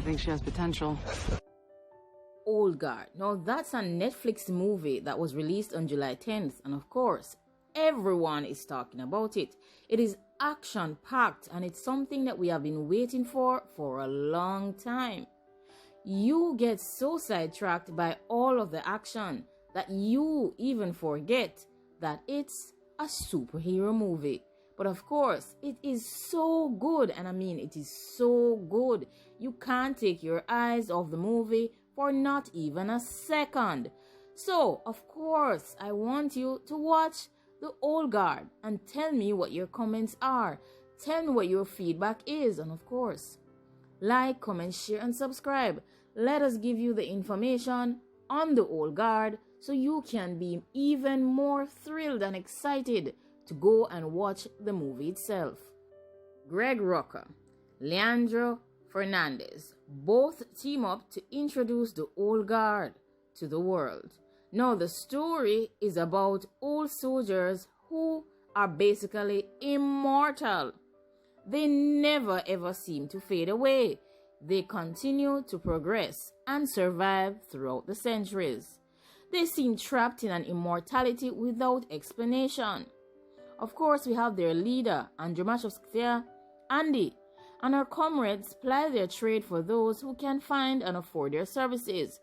think she has potential. Old Guard. Now that's a Netflix movie that was released on July 10th, and of course, everyone is talking about it. It is action-packed, and it's something that we have been waiting for a long time. You get so sidetracked by all of the action that you even forget that it's a superhero movie. But of course, it is so good, and I mean it is so good. You can't take your eyes off the movie for not even a second. So, of course, I want you to watch The Old Guard and tell me what your comments are. Tell me what your feedback is, and of course, like, comment, share, and subscribe. Let us give you the information on The Old Guard so you can be even more thrilled and excited to go and watch the movie itself. Greg Rucka, Leandro Fernandez both team up to introduce The Old Guard to the world. Now the story is about old soldiers who are basically immortal. They never ever seem to fade away. They continue to progress and survive throughout the centuries. They seem trapped in an immortality without explanation. Of course, we have their leader, Andromachos, Andy, and her comrades ply their trade for those who can find and afford their services.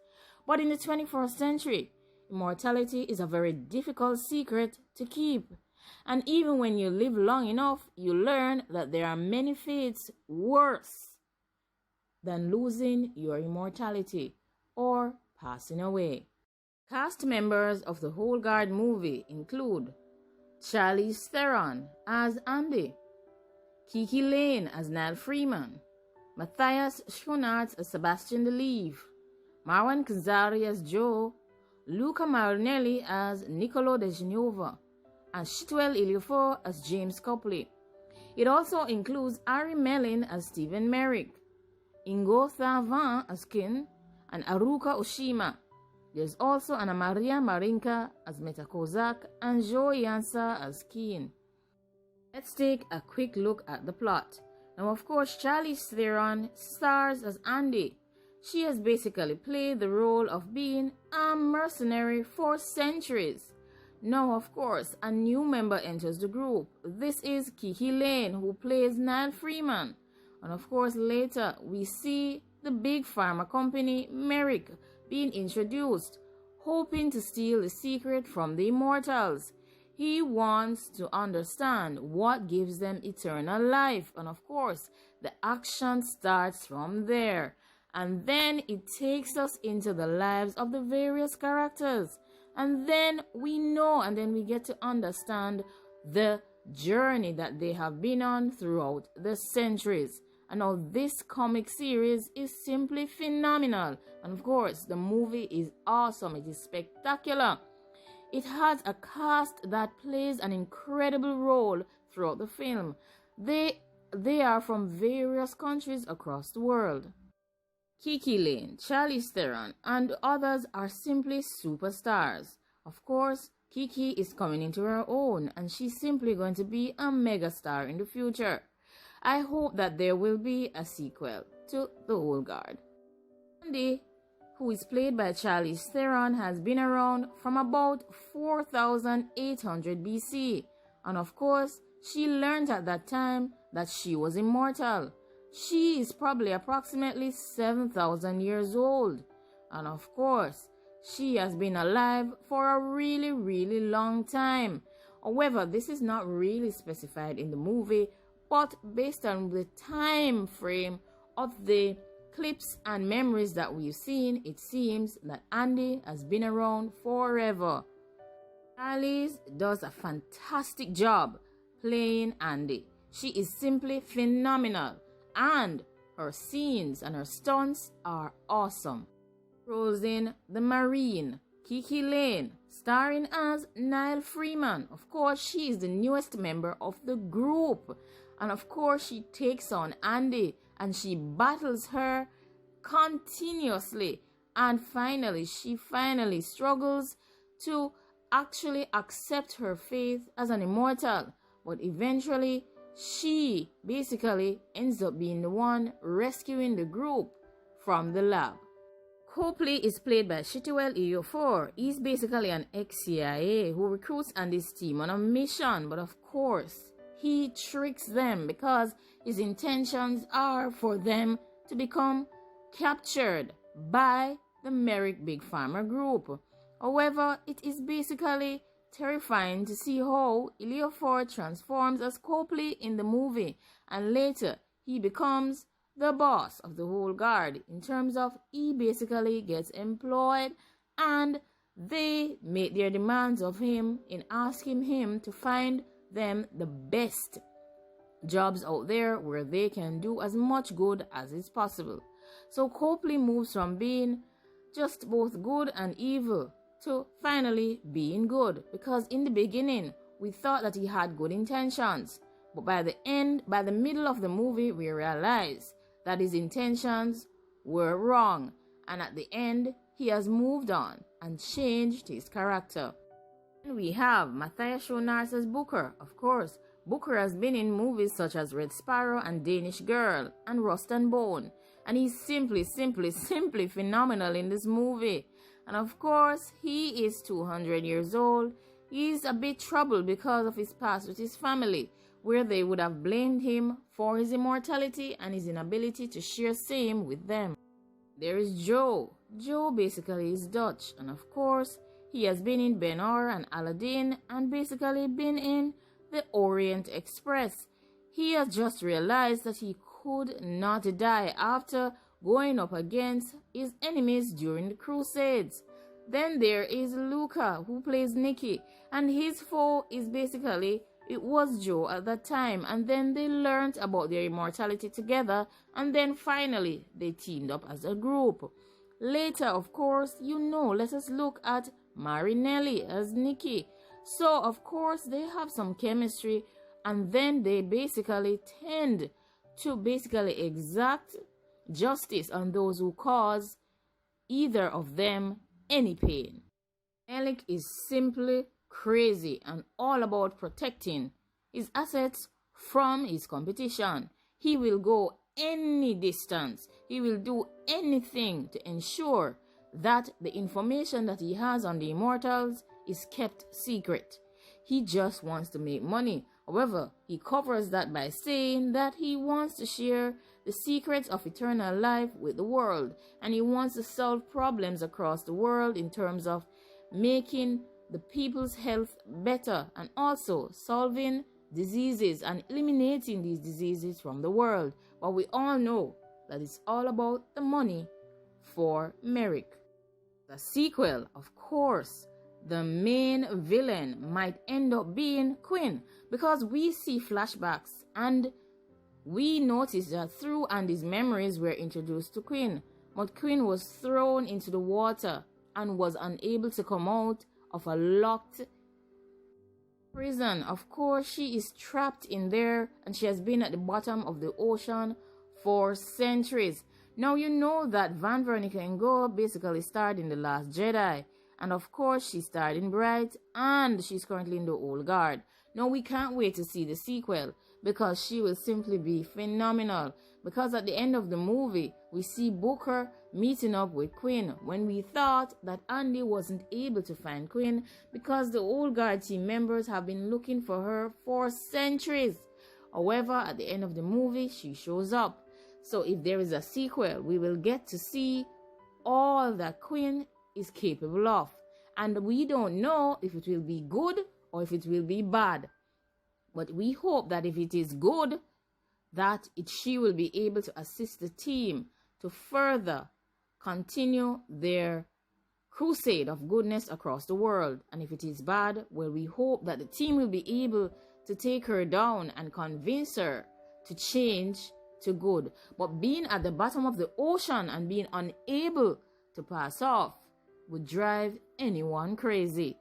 But in the 21st century, immortality is a very difficult secret to keep. And even when you live long enough, you learn that there are many fates worse than losing your immortality or passing away. Cast members of the Old Guard movie include Charlize Theron as Andy, Kiki Lane as Niall Freeman, Matthias Schoenaerts as Sebastian DeLeave, Marwan Kenzari as Joe, Luca Marinelli as Niccolo De Genova, and Chiwetel Ejiofor as James Copley. It also includes Ari Melin as Stephen Merrick, Ingo Thavan as Kin, and Aruka Oshima. There's also Anna Maria Marinka as Meta Kozak and Joe Jansa as Keen. Let's take a quick look at the plot. Now, of course, Charlize Theron stars as Andy. She has basically played the role of being a mercenary for centuries. Now, of course, a new member enters the group. This is Kiki Lane, who plays Niall Freeman. And of course, later we see the big pharma company, Merrick, being introduced, hoping to steal the secret from the immortals. He wants to understand what gives them eternal life. And of course, the action starts from there. And then it takes us into the lives of the various characters. And then we know, and then we get to understand the journey that they have been on throughout the centuries. And now this comic series is simply phenomenal. And of course, the movie is awesome. It is spectacular. It has a cast that plays an incredible role throughout the film. They are from various countries across the world. Kiki Lane, Charlize Theron, and others are simply superstars. Of course, Kiki is coming into her own, and she's simply going to be a megastar in the future. I hope that there will be a sequel to The Old Guard. Andy, who is played by Charlize Theron, has been around from about 4800 BC. And of course, she learned at that time that she was immortal. She is probably approximately 7,000 years old. And of course, she has been alive for a really, really long time. However, this is not really specified in the movie, but based on the time frame of the clips and memories that we've seen, it seems that Andy has been around forever. Charlize does a fantastic job playing Andy. She is simply phenomenal, and her scenes and her stunts are awesome. Rosin the Marine, Kiki Lane, starring as Niall Freeman. Of course, she is the newest member of the group. And of course, she takes on Andy and she battles her continuously. And she finally struggles to actually accept her faith as an immortal. But eventually, she basically ends up being the one rescuing the group from the lab. Copley is played by Chiwetel Ejiofor. He's basically an ex-CIA who recruits Andy's team on a mission, but of course, he tricks them because his intentions are for them to become captured by the Merrick Big Pharma group. However, it is basically terrifying to see how Ejiofor transforms as Copley in the movie, and later he becomes the boss of the whole guard in terms of he basically gets employed and they make their demands of him in asking him to find them the best jobs out there where they can do as much good as is possible. So Copley moves from being just both good and evil to finally being good, because in the beginning we thought that he had good intentions, but by the middle of the movie we realize that his intentions were wrong, and at the end he has moved on and changed his character. And we have Matthias Schoenaerts as Booker. Of course, Booker has been in movies such as Red Sparrow and Danish Girl and Rust and Bone, and he's simply phenomenal in this movie. And of course, he is 200 years old. He's a bit troubled because of his past with his family, where they would have blamed him for his immortality and his inability to share same with them. There is Joe. Joe basically is Dutch, and of course, he has been in Ben-Hur and Aladdin and basically been in the Orient Express. He has just realized that he could not die after going up against his enemies during the Crusades. Then there is Luca, who plays Nicky, and his foe is basically, it was Joe at that time, and then they learned about their immortality together, and then finally they teamed up as a group. Later, of course, let us look at Marinelli as Nicky. So, of course, they have some chemistry, and then they basically tend to exact justice on those who cause either of them any pain. Alec is simply crazy and all about protecting his assets from his competition. He will go any distance. He will do anything to ensure that the information that he has on the Immortals is kept secret. He just wants to make money. However, he covers that by saying that he wants to share the secrets of eternal life with the world, and he wants to solve problems across the world in terms of making the people's health better and also solving diseases and eliminating these diseases from the world. But we all know that it's all about the money for Merrick. The sequel, of course, the main villain might end up being Quinn, because we see flashbacks and we notice that through Andy's memories we're introduced to Quinn, but Quinn was thrown into the water and was unable to come out of a locked prison. Of course, she is trapped in there and she has been at the bottom of the ocean for centuries. Now you know that Van Veronica Ngo basically starred in The Last Jedi, and of course she starred in Bright, and she's currently in The Old Guard. Now we can't wait to see the sequel because she will simply be phenomenal, because at the end of the movie we see Booker meeting up with Quinn when we thought that Andy wasn't able to find Quinn because the Old Guard team members have been looking for her for centuries. However, at the end of the movie she shows up. So if there is a sequel, we will get to see all that Quinn is capable of, and we don't know if it will be good or if it will be bad, but we hope that if it is good, that she will be able to assist the team to further continue their crusade of goodness across the world. And if it is bad, well, we hope that the team will be able to take her down and convince her to change to good. But being at the bottom of the ocean and being unable to pass off would drive anyone crazy.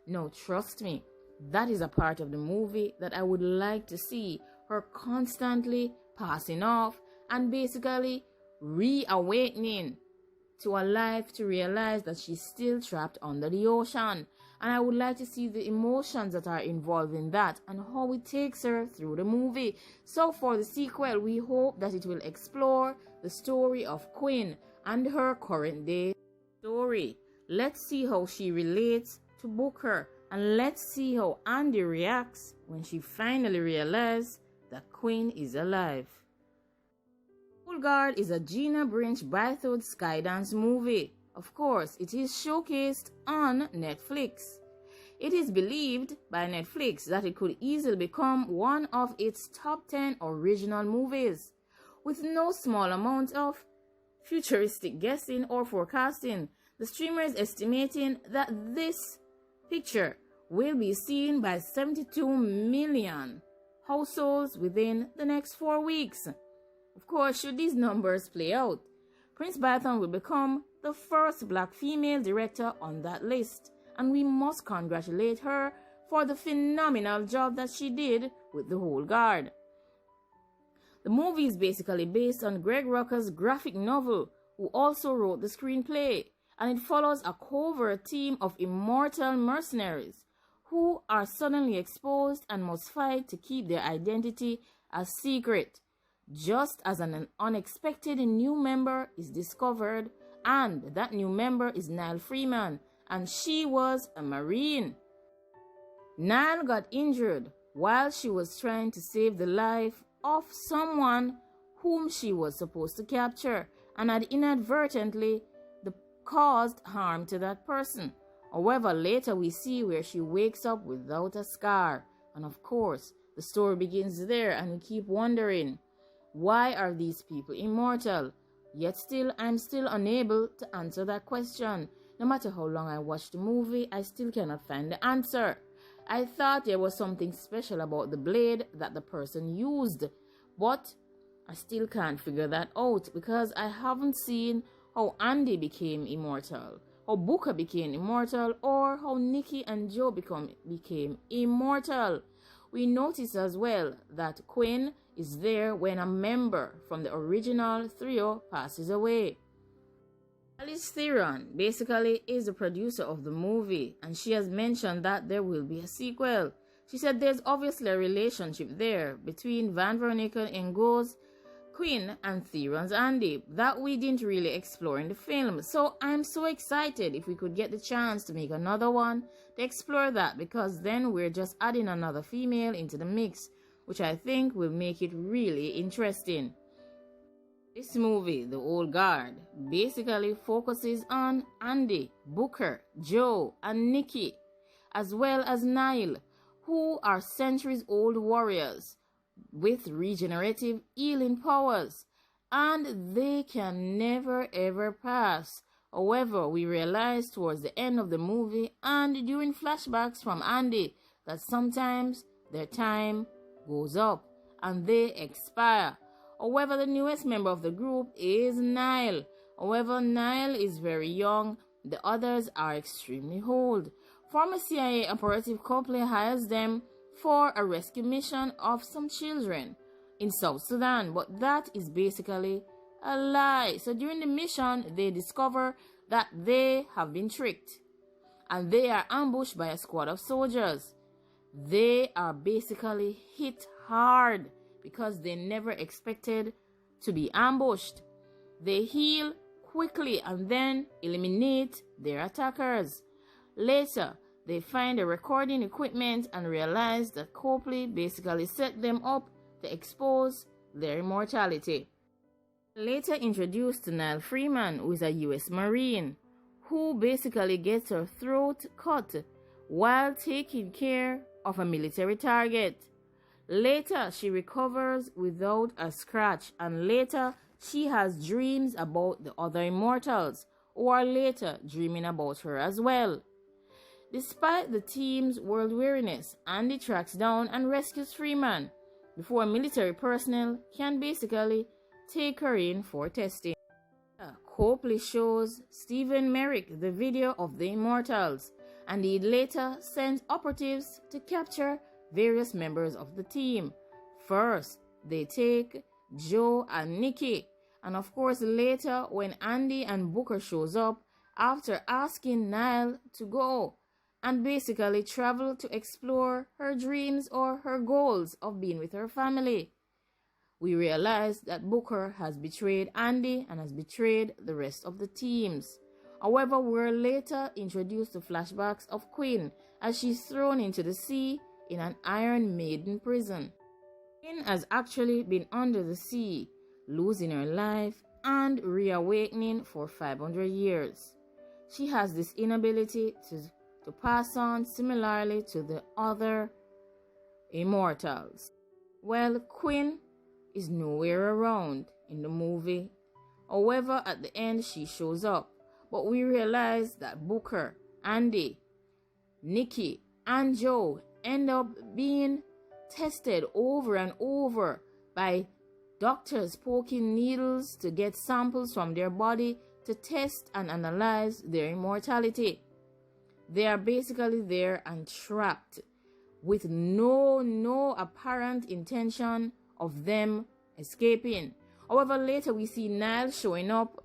No, trust me, that is a part of the movie that I would like to see her constantly passing off and basically reawakening to a life to realize that she's still trapped under the ocean. And I would like to see the emotions that are involved in that and how it takes her through the movie. So for the sequel, we hope that it will explore the story of Quinn and her current day story. Let's see how she relates to Booker, and let's see how Andy reacts when she finally realizes that Quinn is alive. Old Guard is a Gina Branch Bythewood Skydance movie. Of course, it is showcased on Netflix. It is believed by Netflix that it could easily become one of its top 10 original movies, with no small amount of futuristic guessing or forecasting. The streamer is estimating that this picture will be seen by 72 million households within the next 4 weeks. Of course, should these numbers play out, Prince Bythewood will become the first black female director on that list, and we must congratulate her for the phenomenal job that she did with The Old Guard. The movie is basically based on Greg Rucka's graphic novel, who also wrote the screenplay, and it follows a covert team of immortal mercenaries who are suddenly exposed and must fight to keep their identity a secret, just as an unexpected new member is discovered, and that new member is Nile Freeman, and she was a Marine. Nile got injured while she was trying to save the life of someone whom she was supposed to capture, and had inadvertently caused harm to that person. However, later we see where she wakes up without a scar, and of course, the story begins there, and we keep wondering, why are these people immortal? Yet still, I'm still unable to answer that question. No matter how long I watch the movie, I still cannot find the answer. I thought there was something special about the blade that the person used, but I still can't figure that out because I haven't seen how Andy became immortal, how Booker became immortal, or how Nikki and Joe became immortal. We notice as well that Quinn is there when a member from the original trio passes away. Alice Theron basically is the producer of the movie, and she has mentioned that there will be a sequel. She said there's obviously a relationship there between Van Veronica Ingo's Quinn and Theron's Andy that we didn't really explore in the film. So I'm so excited if we could get the chance to make another one to explore that, because then we're just adding another female into the mix, which I think will make it really interesting. This movie, The Old Guard, basically focuses on Andy, Booker, Joe, and Nikki, as well as Nile, who are centuries-old warriors with regenerative healing powers, and they can never ever pass. However, we realize towards the end of the movie and during flashbacks from Andy that sometimes their time goes up and they expire. However, the newest member of the group is Nile. However, Nile is very young. The others are extremely old. Former CIA operative Copley hires them for a rescue mission of some children in South Sudan, but that is basically a lie. So during the mission, they discover that they have been tricked, and they are ambushed by a squad of soldiers. They are basically hit hard because they never expected to be ambushed. They heal quickly and then eliminate their attackers. Later, they find the recording equipment and realize that Copley basically set them up to expose their immortality. Later introduced to Nile Freeman, who is a U.S. Marine, who basically gets her throat cut while taking care of a military target. Later, she recovers without a scratch, and later she has dreams about the other immortals, who are later dreaming about her as well. Despite the team's world weariness, Andy tracks down and rescues Freeman before military personnel can basically take her in for testing. Copley shows Stephen Merrick the video of the Immortals, and he later sends operatives to capture various members of the team. First, they take Joe and Nikki, and of course later when Andy and Booker shows up after asking Nile to go and basically travel to explore her dreams or her goals of being with her family. we realize that Booker has betrayed Andy and has betrayed the rest of the teams. However, we're later introduced to flashbacks of Quinn as she's thrown into the sea in an Iron Maiden prison. Quinn has actually been under the sea, losing her life and reawakening for 500 years. She has this inability to pass on similarly to the other immortals. Well, Quinn is nowhere around in the movie. However, at the end she shows up, but we realize that Booker, Andy, Nikki, and Joe end up being tested over and over by doctors poking needles to get samples from their body to test and analyze their immortality. They are basically there and trapped with no apparent intention of them escaping. However, later we see Niles showing up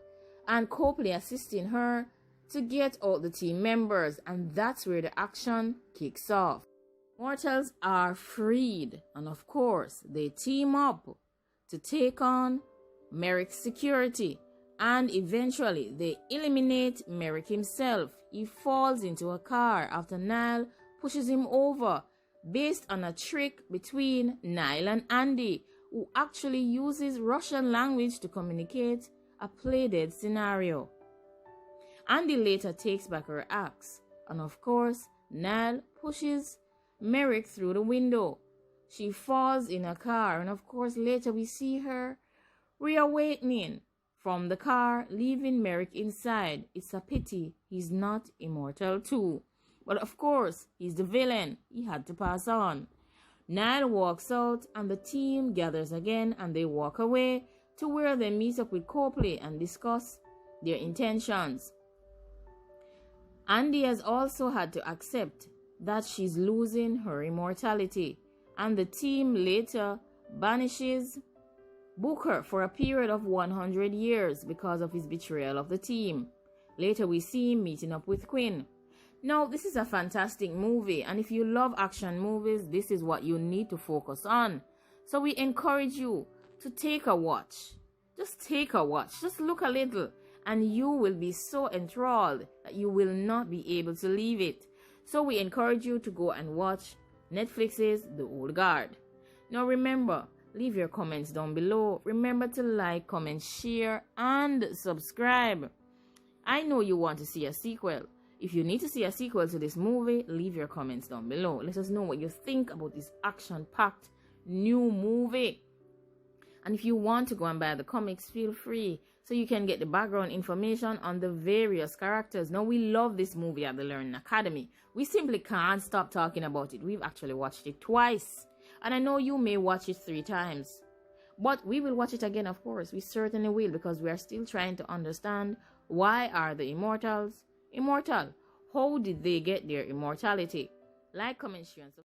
and Copley assisting her to get out the team members, and that's where the action kicks off. Mortals are freed, and of course they team up to take on Merrick's security, and eventually they eliminate Merrick himself. He falls into a car after Niles pushes him over, based on a trick between Niles and Andy, who actually uses Russian language to communicate a play-dead scenario. Andy later takes back her axe, and of course Niles pushes Merrick through the window. She falls in a car, and of course later we see her reawakening from the car, leaving Merrick inside. It's a pity he's not immortal too. But of course, he's the villain. He had to pass on. Niles walks out and the team gathers again, and they walk away to where they meet up with Copley and discuss their intentions. Andy has also had to accept that she's losing her immortality, and the team later banishes Booker for a period of 100 years because of his betrayal of the team. Later we see him meeting up with Quinn. Now, this is a fantastic movie, and if you love action movies, this is what you need to focus on. So we encourage you to take a watch. Just take a watch. Just look a little, and you will be so enthralled that you will not be able to leave it. So we encourage you to go and watch Netflix's The Old Guard. Now remember, leave your comments down below. Remember to like, comment, share, and subscribe. I know you want to see a sequel. If you need to see a sequel to this movie, leave your comments down below. Let us know what you think about this action-packed new movie. And if you want to go and buy the comics, feel free, so you can get the background information on the various characters. Now, we love this movie at the Learning Academy. We simply can't stop talking about it. We've actually watched it twice. And I know you may watch it 3 times. But we will watch it again, of course. We certainly will, because we are still trying to understand, why are the immortals immortal? How did they get their immortality? Like, comment, share, and subscribe.